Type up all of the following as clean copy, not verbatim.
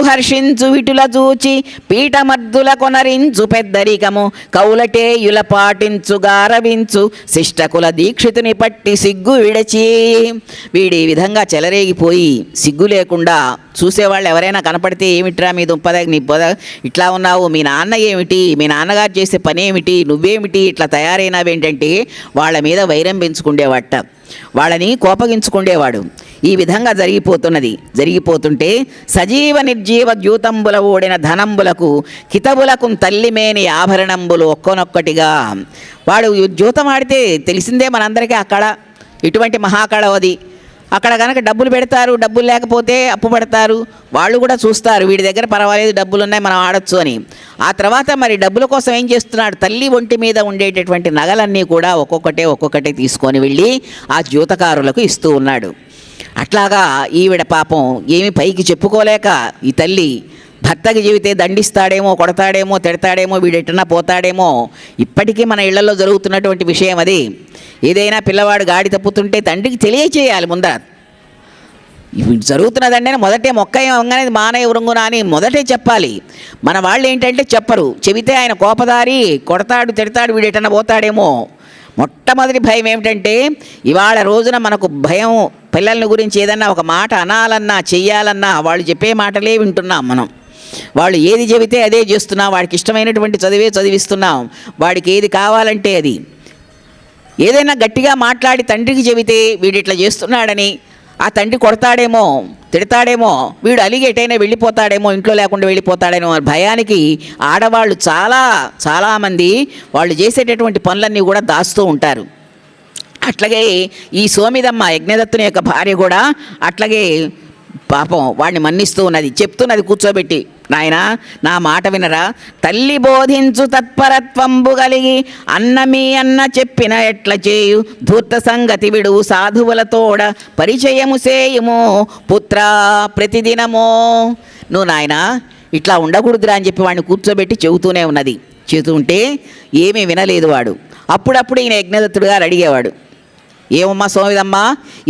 హర్షించు విటుల చూచి పీఠమద్దుల కొనరించు పెద్దరికము కౌలటేయుల పాటించు గారవించు శిష్టకుల దీక్షితుని పట్టి సిగ్గు విడచి. వీడి విధంగా చెలరేగిపోయి సిగ్గు లేకుండా చూసేవాళ్ళు ఎవరైనా కనపడితే ఏమిట్రా మీ దుంపద నీ పొద ఇట్లా ఉన్నావు, మీ నాన్న ఏమిటి, మీ నాన్నగారు చేసే పని ఏమిటి, నువ్వేమిటి ఇట్లా తయారైనావేంటంటే వాళ్ళ మీద వైరం పెంచుకుండేవాట, వాళ్ళని కోపగించుకుండేవాడు. ఈ విధంగా జరిగిపోతుంటే సజీవ నిర్జీవ ద్యూతంబుల ఓడిన ధనంబులకు కితబులకు తల్లిమేని ఆభరణంబులు ఒక్కొనొక్కటిగా. వాడు ద్యూతం ఆడితే తెలిసిందే మనందరికీ అక్కడ ఇటువంటి మహాకళ అది. అక్కడ కనుక డబ్బులు పెడతారు, డబ్బులు లేకపోతే అప్పు పడతారు, వాళ్ళు కూడా చూస్తారు వీడి దగ్గర పర్వాలేదు డబ్బులు ఉన్నాయి మనం ఆడొచ్చు అని. ఆ తర్వాత మరి డబ్బుల కోసం ఏం చేస్తున్నాడు, తల్లి ఒంటి మీద ఉండేటటువంటి నగలన్నీ కూడా ఒక్కొక్కటే తీసుకొని వెళ్ళి ఆ ద్యూతకారులకు ఇస్తూ ఉన్నాడు. అట్లాగా ఈవిడ పాపం ఏమి పైకి చెప్పుకోలేక ఈ తల్లి భర్తకి చెబితే దండిస్తాడేమో, కొడతాడేమో, తిడతాడేమో, వీడెట్టన్నా పోతాడేమో. ఇప్పటికీ మన ఇళ్లలో జరుగుతున్నటువంటి విషయం అది. ఏదైనా పిల్లవాడు గాడి తప్పుతుంటే తండ్రికి తెలియచేయాలి ముందర. జరుగుతున్నదండి అని మొదటే మొక్క వంగనేది మానవ వృంగున అని మొదటే చెప్పాలి. మన వాళ్ళు ఏంటంటే చెప్పరు, చెబితే ఆయన కోపదారి, కొడతాడు, తిడతాడు, వీడెట్టన్నా పోతాడేమో. మొట్టమొదటి భయం ఏమిటంటే ఇవాళ రోజున మనకు భయం, పిల్లల గురించి ఏదన్నా ఒక మాట అనాలన్నా చెయ్యాలన్నా వాళ్ళు చెప్పే మాటలే వింటున్నాం మనం. వాళ్ళు ఏది చెబితే అదే చేస్తున్నాం, వాడికి ఇష్టమైనటువంటి చదివే చదివిస్తున్నాం, వాడికి ఏది కావాలంటే అది. ఏదైనా గట్టిగా మాట్లాడి తండ్రికి చెబితే వీడు ఇట్లా చేస్తున్నాడని, ఆ తండ్రి కొడతాడేమో, తిడతాడేమో, వీడు అలిగి ఎటైనా వెళ్ళిపోతాడేమో, ఇంట్లో లేకుండా వెళ్ళిపోతాడేమో భయానికి ఆడవాళ్ళు చాలామంది వాళ్ళు చేసేటటువంటి పనులన్నీ కూడా దాస్తూ ఉంటారు. అట్లాగే ఈ సోమిదమ్మ యజ్ఞదత్తుని యొక్క భార్య కూడా అట్లాగే పాపం వాడిని మన్నిస్తూ ఉన్నది, చెప్తున్నది కూర్చోబెట్టి, నాయనా నా మాట వినరా, తల్లి బోధించు తత్పరత్వంబు కలిగి అన్న చెప్పిన ఎట్ల చేయు ధూర్త సంగతి విడు సాధువులతోడ పరిచయము సేయుము పుత్రా ప్రతిదినమో. నువ్వు నాయనా ఇట్లా ఉండకూడదురా అని చెప్పి వాడిని కూర్చోబెట్టి చెబుతూనే ఉన్నది. చెబుతుంటే ఏమీ వినలేదు వాడు. అప్పుడప్పుడు ఈయన యజ్ఞదత్తుడు గారు అడిగేవాడు, ఏమమ్మా సోమిదమ్మ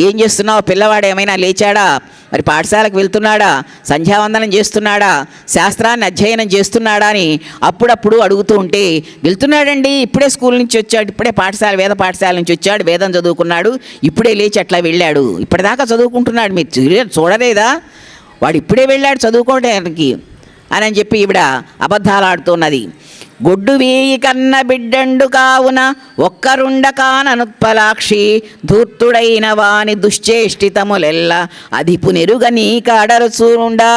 ఏం చేస్తున్నావు, పిల్లవాడు ఏమైనా లేచాడా, మరి పాఠశాలకు వెళ్తున్నాడా, సంధ్యావందనం చేస్తున్నాడా, శాస్త్రాన్ని అధ్యయనం చేస్తున్నాడా అని అప్పుడప్పుడు అడుగుతూ ఉంటే, వెళ్తున్నాడండి, ఇప్పుడే స్కూల్ నుంచి వచ్చాడు, ఇప్పుడే వేద పాఠశాల నుంచి వచ్చాడు, వేదం చదువుకున్నాడు, ఇప్పుడే లేచి అట్లా వెళ్ళాడు, ఇప్పటిదాకా చదువుకుంటున్నాడు, మీరు చూడలేదా, వాడు ఇప్పుడే వెళ్ళాడు చదువుకోవడానికి అని చెప్పి ఈవిడ అబద్ధాలు ఆడుతున్నది. గొడ్డు వేయి కన్న బిడ్డండు కావున ఒక్కరుండ కాననుత్పలాక్షి ధూర్తుడైన వాని దుశ్చేష్టితములెల్ల అధిపు నెరుగ నీ కాడరచూరుండా.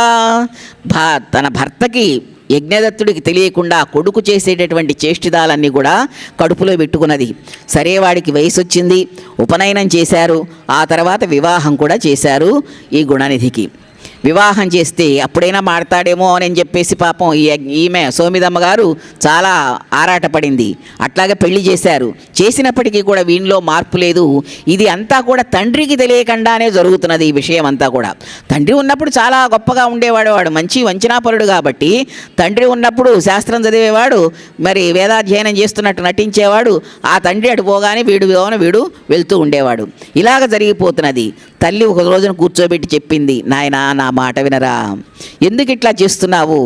తన భర్తకి యజ్ఞదత్తుడికి తెలియకుండా కొడుకు చేసేటటువంటి చేష్టిదాలన్నీ కూడా కడుపులో పెట్టుకున్నది. సరే వాడికి వయసు వచ్చింది, ఉపనయనం చేశారు, ఆ తర్వాత వివాహం కూడా చేశారు ఈ గుణనిధికి. వివాహం చేస్తే అప్పుడైనా మాడతాడేమో అని చెప్పేసి పాపం ఈమె సోమిదమ్మ గారు చాలా ఆరాటపడింది. అట్లాగే పెళ్లి చేశారు. చేసినప్పటికీ కూడా వీనిలో మార్పు లేదు. ఇది అంతా కూడా తండ్రికి తెలియకుండానే జరుగుతున్నది ఈ విషయం అంతా కూడా. తండ్రి ఉన్నప్పుడు చాలా గొప్పగా ఉండేవాడు, వాడు మంచి వంచనాపరుడు కాబట్టి తండ్రి ఉన్నప్పుడు శాస్త్రం చదివేవాడు, మరి వేదాధ్యయనం చేస్తున్నట్టు నటించేవాడు. ఆ తండ్రి అటు పోగానే వీడు వెళ్తూ ఉండేవాడు. ఇలాగ జరిగిపోతున్నది. తల్లి ఒక రోజున కూర్చోబెట్టి చెప్పింది, నాయనా నా మాట వినరా, ఎందుకు ఇట్లా చేస్తున్నావు,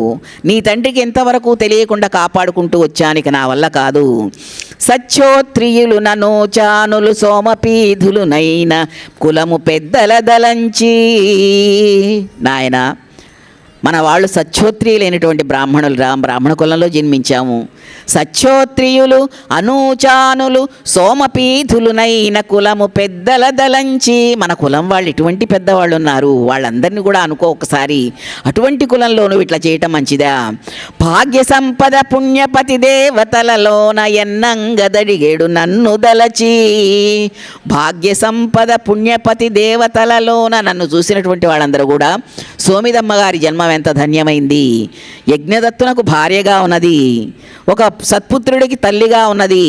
నీ తండ్రికి ఎంతవరకు తెలియకుండా కాపాడుకుంటూ వచ్చానికి నా వల్ల కాదు. సచ్చోత్రియులు ననోచానులు సోమపీధులు నైన కులము పెద్దల దలంచి. నాయన మన వాళ్ళు సచ్చోత్రియులైనటువంటి బ్రాహ్మణులు బ్రాహ్మణ కులంలో జన్మించాము. సచ్చోత్రియులు అనూచానులు సోమపీధులునైన కులము పెద్దల దలంచి. మన కులం వాళ్ళు ఎటువంటి పెద్దవాళ్ళు ఉన్నారు, వాళ్ళందరినీ కూడా అనుకో ఒకసారి. అటువంటి కులంలో నువ్వు ఇట్లా చేయటం మంచిదా. భాగ్య సంపద పుణ్యపతి దేవతలలోన ఎన్నంగదడిగేడు నన్ను దలచి. భాగ్య సంపద పుణ్యపతి దేవతలలోన నన్ను చూసినటువంటి వాళ్ళందరూ కూడా సోమిదమ్మ గారి జన్మ ఎంత ధన్యమైంది, యజ్ఞదత్తునకు భార్యగా ఉన్నది, ఒక సత్పుత్రుడికి తల్లిగా ఉన్నది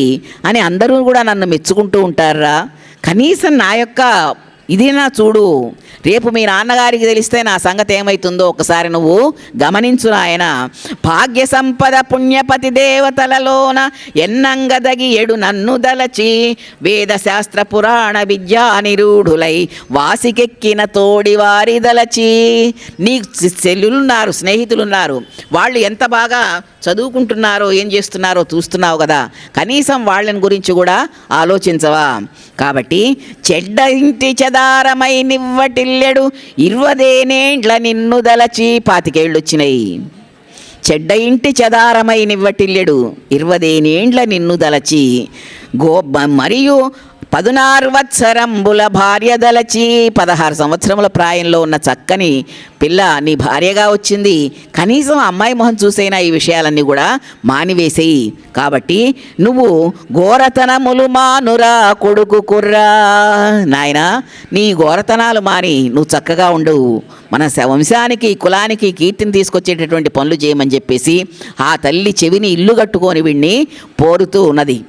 అని అందరూ కూడా నన్ను మెచ్చుకుంటూ ఉంటారా. కనీసం నా యొక్క ఇదేనా చూడు, రేపు మీ నాన్నగారికి తెలిస్తే నా సంగతి ఏమవుతుందో ఒకసారి నువ్వు గమనించు నాయన. భాగ్య సంపద పుణ్యపతి దేవతలలోన ఎన్నంగదగి ఎడు నన్ను దలచి వేద శాస్త్ర పురాణ విద్యా నిరూఢులై వాసికెక్కిన తోడి వారి దలచి. నీ చెల్లులున్నారు, స్నేహితులున్నారు, వాళ్ళు ఎంత బాగా చదువుకుంటున్నారో ఏం చేస్తున్నారో చూస్తున్నావు కదా, కనీసం వాళ్ళని గురించి కూడా ఆలోచించవా? కాబట్టి చెడ్డ ఇంటి చెదారమై నివ్వటిల్లెడు 20 నిన్ను దలచి. 25 వచ్చినాయి. చెడ్డ ఇంటి చెదారమై నివ్వటిల్లెడు 20 నిన్ను దలచి మరియు 16 వత్సరంబుల భార్య దలచి. 16 సంవత్సరముల ప్రాయంలో ఉన్న చక్కని పిల్ల నీ భార్యగా వచ్చింది. కనీసం అమ్మాయి మొహం చూసైనా ఈ విషయాలన్నీ కూడా మానివేసేయి. కాబట్టి నువ్వు ఘోరతనములు మానురా కొడుకు కుర్రా. నాయనా, నీ ఘోరతనాలు మాని నువ్వు చక్కగా ఉండు. మన వంశానికి కులానికి కీర్తిని తీసుకొచ్చేటటువంటి పనులు చేయమని చెప్పేసి ఆ తల్లి చెవిని ఇల్లు కట్టుకొని వీడిని పోరుతూ ఉన్నది.